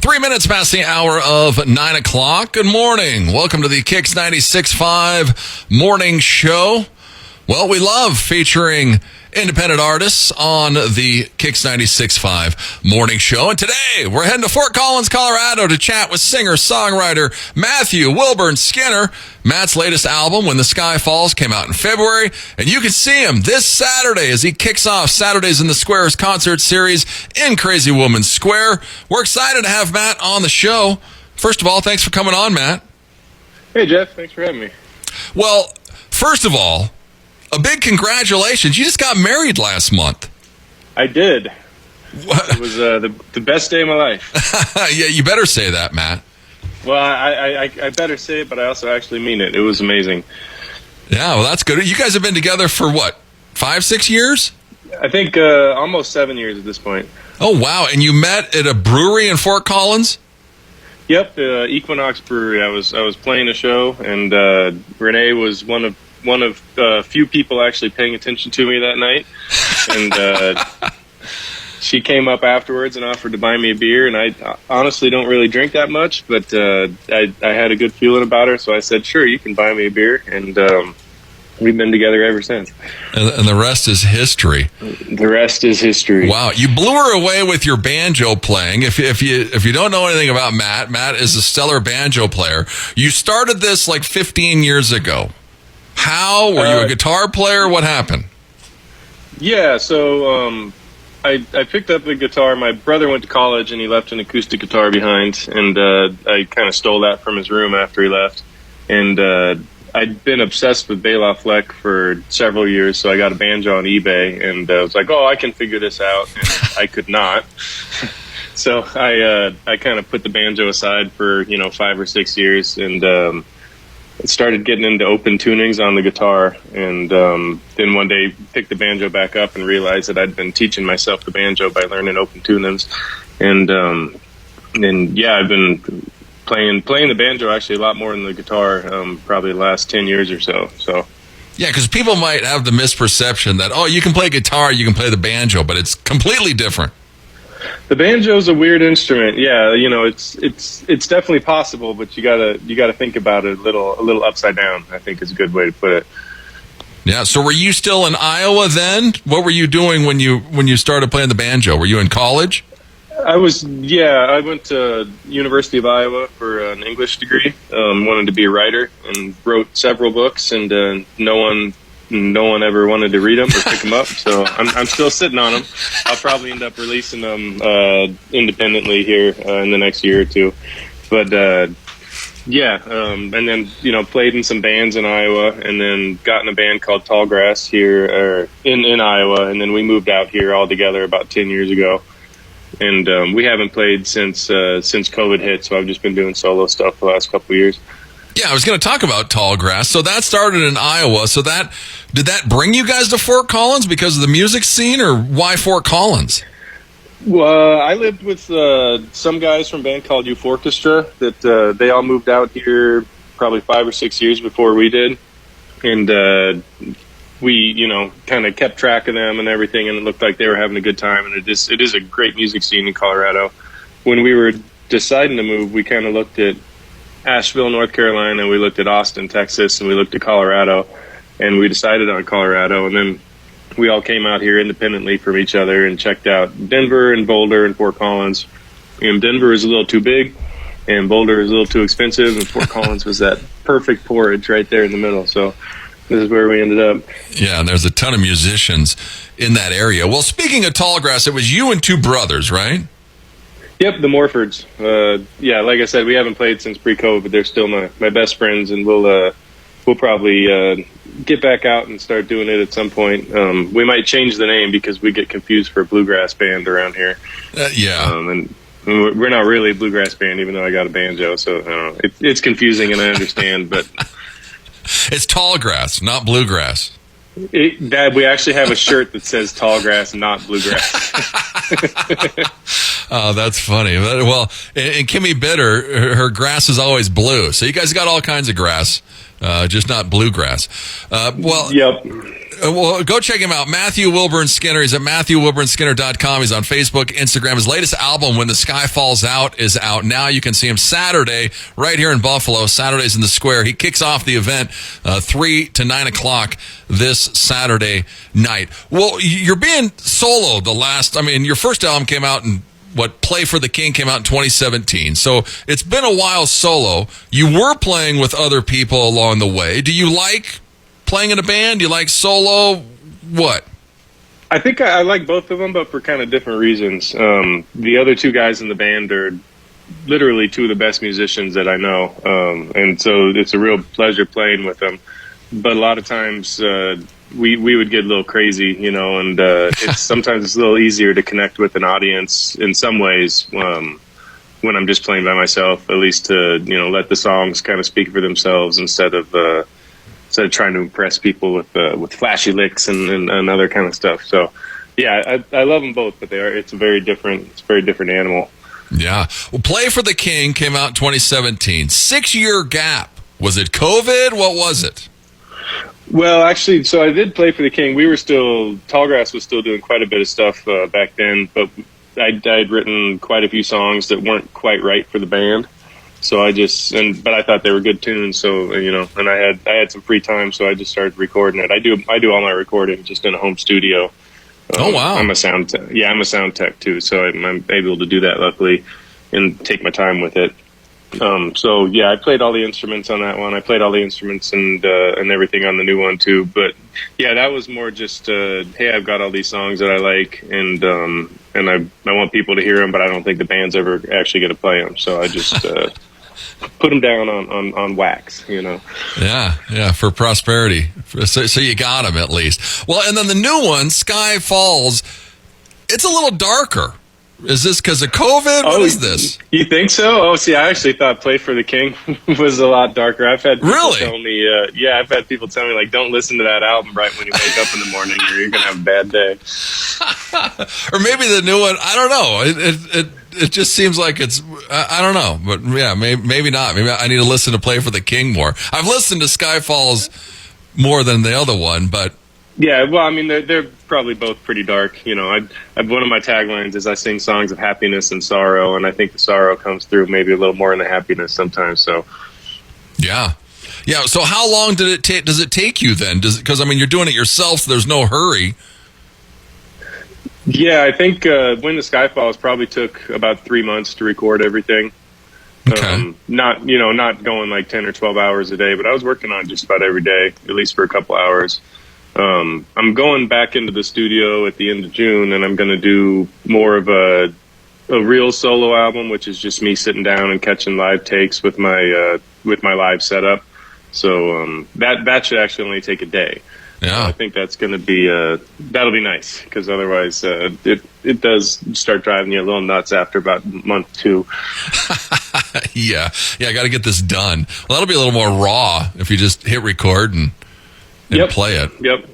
3 minutes past the hour of 9 o'clock. Good morning. Welcome to the KIX 96.5 morning show. Well, we love featuring independent artists on the KIX 96.5 morning show. And today we're heading to Fort Collins, Colorado to chat with singer-songwriter Matthew Wilburn Skinner. Matt's latest album, When the Sky Falls, came out in February. And you can see him this Saturday as he kicks off Saturdays in the Squares concert series in Crazy Woman Square. We're excited to have Matt on the show. First of all, thanks for coming on, Matt. Hey, Jeff. Thanks for having me. Well, first of all, a big congratulations. You just got married last month. I did. It was the best day of my life. Yeah, you better say that, Matt. Well, I better say it, but I also actually mean it. It was amazing. Yeah, well, that's good. You guys have been together for what, 5-6 years? I think almost 7 years at this point. Oh, wow. And you met at a brewery in Fort Collins? Yep, the Equinox Brewery. I was playing a show, and Renee was one of few people actually paying attention to me that night. And she came up afterwards and offered to buy me a beer. And I honestly don't really drink that much, but I had a good feeling about her. So I said, sure, you can buy me a beer. And we've been together ever since. And the rest is history. The rest is history. Wow. You blew her away with your banjo playing. If you don't know anything about Matt is a stellar banjo player. You started this like 15 years ago. How? Were you a guitar player? What happened? Yeah, so I picked up the guitar. My brother went to college, and he left an acoustic guitar behind, and I kind of stole that from his room after he left. And I'd been obsessed with Bela Fleck for several years, so I got a banjo on eBay, and I was like, oh, I can figure this out, and I could not. So I kind of put the banjo aside for 5 or 6 years, and started getting into open tunings on the guitar, and then one day picked the banjo back up and realized that I'd been teaching myself the banjo by learning open tunings, and yeah, I've been playing the banjo actually a lot more than the guitar, probably the last 10 years or so. So yeah, because people might have the misperception that, oh, you can play guitar, you can play the banjo, but it's completely different. The banjo is a weird instrument. Yeah, it's definitely possible, but you gotta think about it a little upside down, I think is a good way to put it. Yeah. So were you still in Iowa then? What were you doing when you started playing the banjo? Were you in college? I went to University of Iowa for an English degree. Wanted to be a writer and wrote several books, and no one ever wanted to read them or pick them up, so I'm still sitting on them. I'll probably end up releasing them independently here in the next year or two. But yeah, and then played in some bands in Iowa, and then got in a band called Tallgrass here in Iowa, and then we moved out here all together about 10 years ago. And we haven't played since COVID hit, so I've just been doing solo stuff the last couple of years. Yeah, I was going to talk about Tallgrass. So that started in Iowa. So did that bring you guys to Fort Collins because of the music scene, or why Fort Collins? Well, I lived with some guys from a band called Euphorchestra that they all moved out here probably 5 or 6 years before we did, and we kind of kept track of them and everything, and it looked like they were having a good time. And it is a great music scene in Colorado. When we were deciding to move, we kind of looked at Asheville, North Carolina, we looked at Austin, Texas, and we looked at Colorado, and we decided on Colorado. And then we all came out here independently from each other and checked out Denver and Boulder and Fort Collins. And Denver is a little too big, and Boulder is a little too expensive, and Fort Collins was that perfect porridge right there in the middle. So this is where we ended up. Yeah, and there's a ton of musicians in that area. Well, speaking of Tallgrass, it was you and two brothers, right? Yep, the Morfords. Yeah, like I said, we haven't played since pre-COVID, but they're still my best friends, and we'll probably get back out and start doing it at some point. We might change the name because we get confused for a bluegrass band around here. Yeah. And we're not really a bluegrass band, even though I got a banjo, so it's confusing, and I understand, but it's Tallgrass, not bluegrass. Dad, we actually have a shirt that says Tallgrass, not bluegrass. Oh, that's funny. Well, and Kimmy Bitter, her grass is always blue. So you guys got all kinds of grass, just not bluegrass. Yep. Well, go check him out. Matthew Wilburn Skinner. He's at MatthewWilburnSkinner.com. He's on Facebook, Instagram. His latest album, When the Sky Falls Out, is out now. You can see him Saturday right here in Buffalo. Saturday's in the Square. He kicks off the event 3 to 9 o'clock this Saturday night. Well, you're being solo your first album came out in Play for the King came out in 2017. So it's been a while solo. You were playing with other people along the way. Do you like playing in a band? Do you like solo? What? I think I like both of them, but for kind of different reasons. The other two guys in the band are literally two of the best musicians that I know. And so it's a real pleasure playing with them. But a lot of times we would get a little crazy, and sometimes it's a little easier to connect with an audience in some ways when I'm just playing by myself, at least to, let the songs kind of speak for themselves instead of trying to impress people with flashy licks and other kind of stuff. So, yeah, I love them both, but it's a very different animal. Yeah. Well, Play for the King came out in 2017. 6-year gap. Was it COVID? What was it? Well, actually, so I did Play for the King. Tallgrass was still doing quite a bit of stuff back then, but I'd written quite a few songs that weren't quite right for the band. So but I thought they were good tunes. So, and I had some free time, so I just started recording it. I do all my recording just in a home studio. Oh, wow. I'm a sound tech too. So I'm able to do that luckily and take my time with it. So yeah, I played all the instruments on that one. I played all the instruments and everything on the new one too. But yeah, that was more just, hey, I've got all these songs that I like and I want people to hear them, but I don't think the band's ever actually going to play them. So I just, put them down on wax, Yeah, for prosperity. So you got them at least. Well, and then the new one, Sky Falls, it's a little darker. Is this because of COVID? What is this? You think so? Oh, see, I actually thought Play for the King was a lot darker. I've had people tell me, I've had people tell me, like, don't listen to that album right when you wake up in the morning or you're going to have a bad day. Or maybe the new one, I don't know. It just seems like it's, I don't know. But yeah, maybe not. Maybe I need to listen to Play for the King more. I've listened to Sky Falls more than the other one, but yeah, well, I mean, they're probably both pretty dark. One of my taglines is I sing songs of happiness and sorrow, and I think the sorrow comes through maybe a little more in the happiness sometimes. So, yeah. So, how long does it take you then? Because you're doing it yourself, so there's no hurry. Yeah, I think When the Sky Falls probably took about 3 months to record everything. Okay. Not going like 10 or 12 hours a day, but I was working on it just about every day, at least for a couple hours. I'm going back into the studio at the end of June, and I'm going to do more of a real solo album, which is just me sitting down and catching live takes with my live setup. So that should actually only take a day. Yeah, I think that's going to be that'll be nice because otherwise it does start driving you a little nuts after about month 2. Yeah, I got to get this done. Well, that'll be a little more raw if you just hit record and play it. Yep.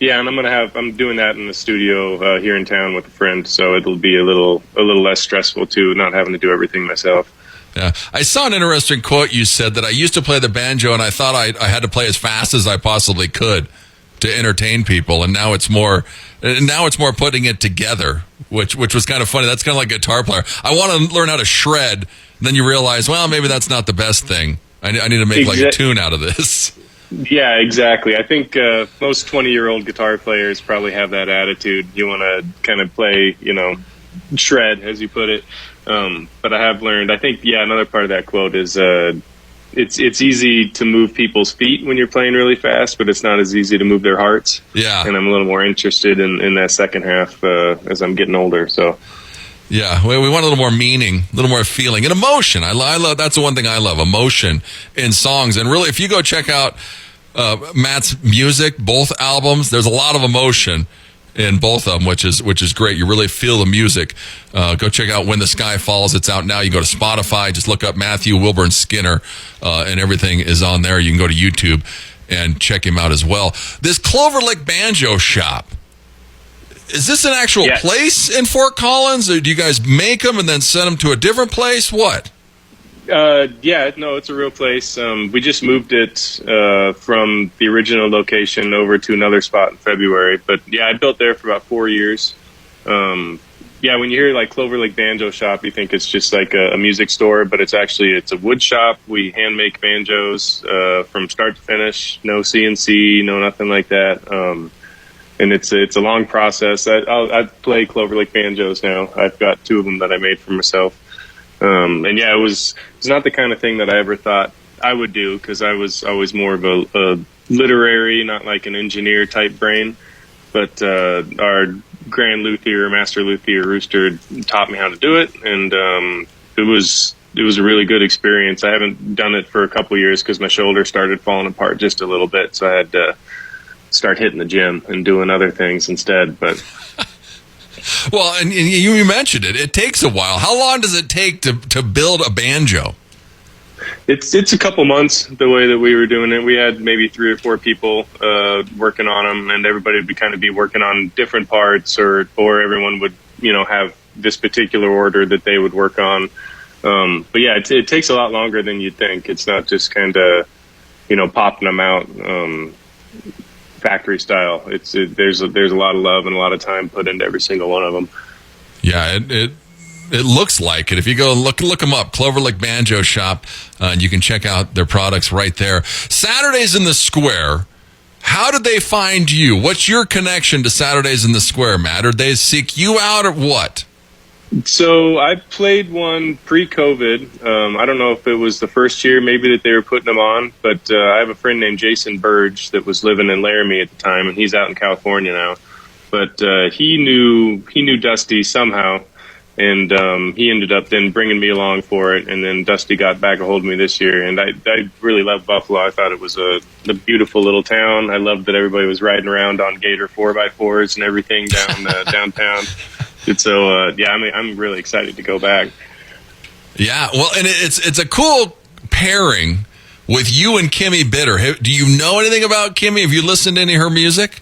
Yeah, and I'm doing that in the studio here in town with a friend, so it'll be a little less stressful too, not having to do everything myself. Yeah, I saw an interesting quote. You said that I used to play the banjo, and I thought I had to play as fast as I possibly could to entertain people, and now it's more putting it together, which was kind of funny. That's kind of like a guitar player. I want to learn how to shred. Then you realize, well, maybe that's not the best thing. I need to make like a tune out of this. Yeah, exactly. I think most 20-year-old guitar players probably have that attitude. You want to kind of play, shred, as you put it. But I have learned, I think, another part of that quote is it's easy to move people's feet when you're playing really fast, but it's not as easy to move their hearts. Yeah. And I'm a little more interested in that second half as I'm getting older, so... Yeah, we want a little more meaning, a little more feeling, and emotion. I love that's the one thing I love, emotion in songs. And really, if you go check out Matt's music, both albums, there's a lot of emotion in both of them, which is great. You really feel the music. Go check out When the Sky Falls. It's out now. You go to Spotify, just look up Matthew Wilburn Skinner, and everything is on there. You can go to YouTube and check him out as well. This Clover Lick Banjo Shop. is this an actual Yes. place in Fort Collins, or do you guys make them and then send them to a different place? What? Yeah, no, it's a real place. We just moved it from the original location over to another spot in February. But yeah, I built there for about 4 years. Yeah, when you hear like Clover Lake Banjo Shop, you think it's just like a music store, but it's a wood shop. We hand make banjos from start to finish. No CNC, no nothing like that. And it's a long process. I play Clover Lake banjos now. I've got 2 of them that I made for myself. And yeah, it's not the kind of thing that I ever thought I would do, because I was always more of a literary, not like an engineer type brain. But our grand luthier, master luthier Rooster taught me how to do it, and it was a really good experience. I haven't done it for a couple years because my shoulder started falling apart just a little bit, so I had to start hitting the gym and doing other things instead. But Well, and you mentioned it. It takes a while. How long does it take to build a banjo? it's a couple months the way that we were doing it. We had maybe 3 or 4 people working on them, and everybody would kind of be working on different parts, or everyone would have this particular order that they would work on. But yeah, it takes a lot longer than you'd think. It's not just kind of popping them out factory style. There's a lot of love and a lot of time put into every single one of them. Yeah, it looks like it. If you go look them up, Clover Lake Banjo Shop, and you can check out their products right there. Saturdays in the Square. How did they find you? What's your connection to Saturdays in the Square, Matt? Or did they seek you out, or what? So I played one pre-COVID. I don't know if it was the first year maybe that they were putting them on, but I have a friend named Jason Burge that was living in Laramie at the time, and he's out in California now. But he knew Dusty somehow, and he ended up then bringing me along for it. And then Dusty got back a hold of me this year, and I really loved Buffalo. I thought it was a beautiful little town. I loved that everybody was riding around on Gator 4x4s and everything downtown. And so, yeah, I'm really excited to go back. Yeah, well, and it's a cool pairing with you and Kimmy Bitter. Do you know anything about Kimmy? Have you listened to any of her music?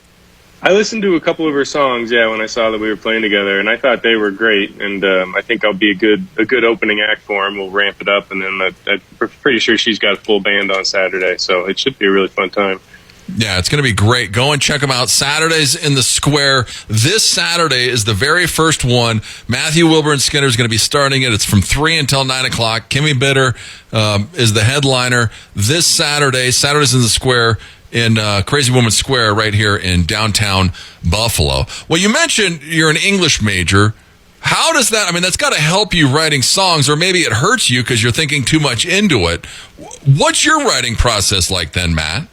I listened to a couple of her songs, yeah, when I saw that we were playing together, and I thought they were great. And I think I'll be a good opening act for them. We'll ramp it up, and then I'm pretty sure she's got a full band on Saturday, so it should be a really fun time. Yeah, it's going to be great. Go and check them out. Saturdays in the Square. This Saturday is the very first one. Matthew Wilburn Skinner is going to be starting it. It's from 3 until 9 o'clock. Kimmy Bitter is the headliner. This Saturdays in the Square in Crazy Woman Square right here in downtown Buffalo. Well, you mentioned you're an English major. How does that, that's got to help you writing songs, or maybe it hurts you because you're thinking too much into it. What's your writing process like then, Matt?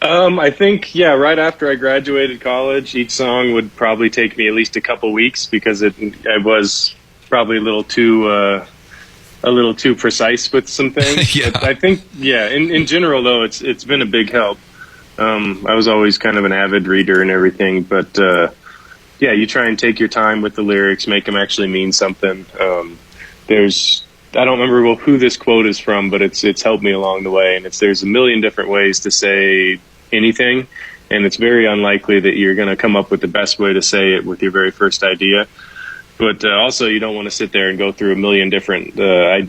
I think, yeah, right after I graduated college, each song would probably take me at least a couple weeks, because I was probably a little too precise with some things. Yeah. But I think, yeah, in general though, it's been a big help. I was always kind of an avid reader and everything, but yeah, you try and take your time with the lyrics, make them actually mean something. I don't remember who this quote is from, but it's helped me along the way. And there's a million different ways to say anything, and it's very unlikely that you're going to come up with the best way to say it with your very first idea. But also, you don't want to sit there and go through a million different a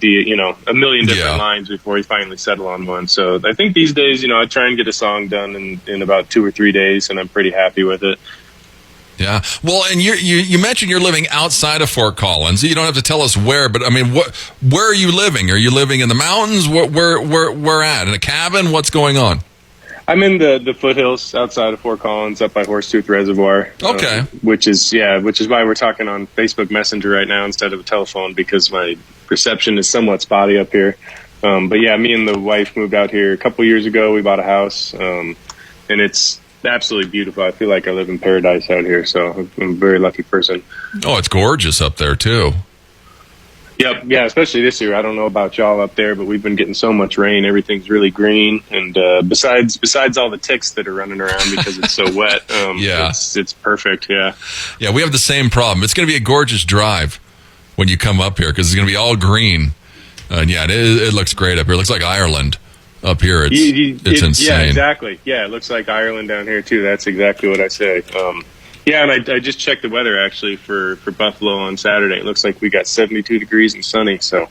million different lines before you finally settle on one. So I think these days, I try and get a song done in about 2 or 3 days, and I'm pretty happy with it. Yeah. Well, and you mentioned you're living outside of Fort Collins. You don't have to tell us where, but where are you living? Are you living in the mountains? Where at? In a cabin? What's going on? I'm in the foothills outside of Fort Collins, up by Horsetooth Reservoir. Okay. Which is why we're talking on Facebook Messenger right now instead of a telephone, because my reception is somewhat spotty up here. But yeah, me and the wife moved out here a couple years ago. We bought a house, and it's absolutely beautiful. I feel like I live in paradise out here, so I'm a very lucky person. Oh, it's gorgeous up there too. Yep, yeah, especially this year. I don't know about y'all up there, but we've been getting so much rain. Everything's really green, and besides all the ticks that are running around because it's so wet, yeah, it's perfect. Yeah, we have the same problem. It's going to be a gorgeous drive when you come up here, because it's going to be all green, and yeah, it looks great up here. It looks like Ireland up here. It's insane. Yeah, exactly. Yeah, it looks like Ireland down here too. That's exactly what I say. Yeah, and I just checked the weather actually for Buffalo on Saturday. It looks like we got 72 degrees and sunny, so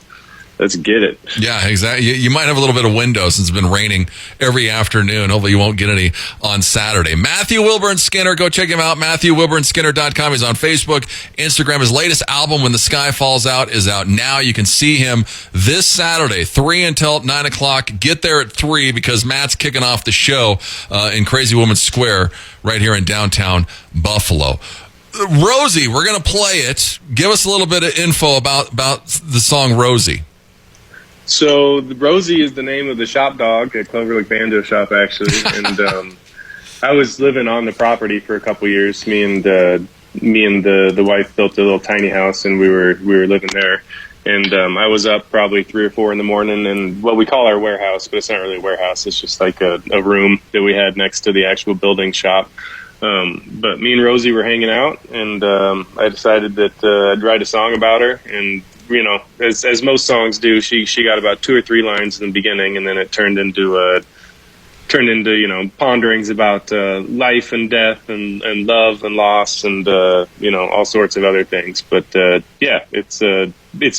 let's get it. Yeah, exactly. You might have a little bit of window since it's been raining every afternoon. Hopefully you won't get any on Saturday. Matthew Wilburn Skinner, go check him out. MatthewWilburnskinner.com. He's on Facebook, Instagram. His latest album, When the Sky Falls Out, is out now. You can see him this Saturday, 3 until 9 o'clock. Get there at 3 because Matt's kicking off the show in Crazy Woman Square right here in downtown Buffalo. Rosie, we're going to play it. Give us a little bit of info about the song Rosie. So Rosie is the name of the shop dog at Cloverleaf Banjo Shop, actually, and I was living on the property for a couple years. Me and the wife built a little tiny house, and we were living there. And I was up probably 3 or 4 in the morning, and what we call our warehouse, but it's not really a warehouse. It's just like a room that we had next to the actual building shop. But me and Rosie were hanging out, and I decided that I'd write a song about her. And you know, as most songs do, she got about 2 or 3 lines in the beginning, and then it turned into you know, ponderings about life and death and love and loss and you know, all sorts of other things. But yeah, it's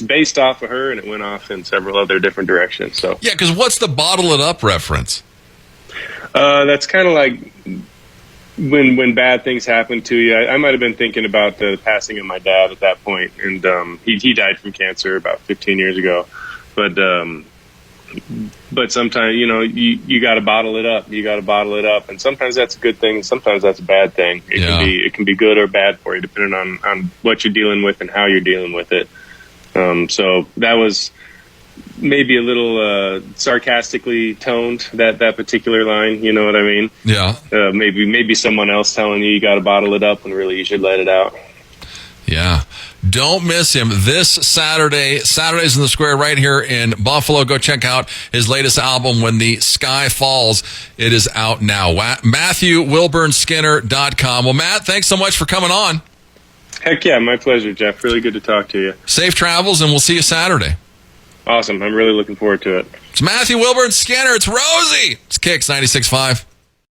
based off of her, and it went off in several other different directions. So yeah, because what's the "Bottle It Up" reference? That's kind of like when bad things happen to you. I might have been thinking about the passing of my dad at that point, and he died from cancer about 15 years ago. But sometimes, you know, you got to bottle it up. You got to bottle it up, and sometimes that's a good thing. Sometimes that's a bad thing. It can be good or bad for you, depending on what you're dealing with and how you're dealing with it. So that was maybe a little sarcastically toned, that particular line. You know what I mean? Yeah. Maybe someone else telling you got to bottle it up when really you should let it out. Yeah. Don't miss him this Saturday. Saturdays in the Square right here in Buffalo. Go check out his latest album, When the Sky Falls. It is out now. MatthewWilburnskinner.com. Well, Matt, thanks so much for coming on. Heck yeah, my pleasure, Jeff. Really good to talk to you. Safe travels, and we'll see you Saturday. Awesome. I'm really looking forward to it. It's Matthew Wilburn Skinner. It's Rosie. It's KIX 96.5.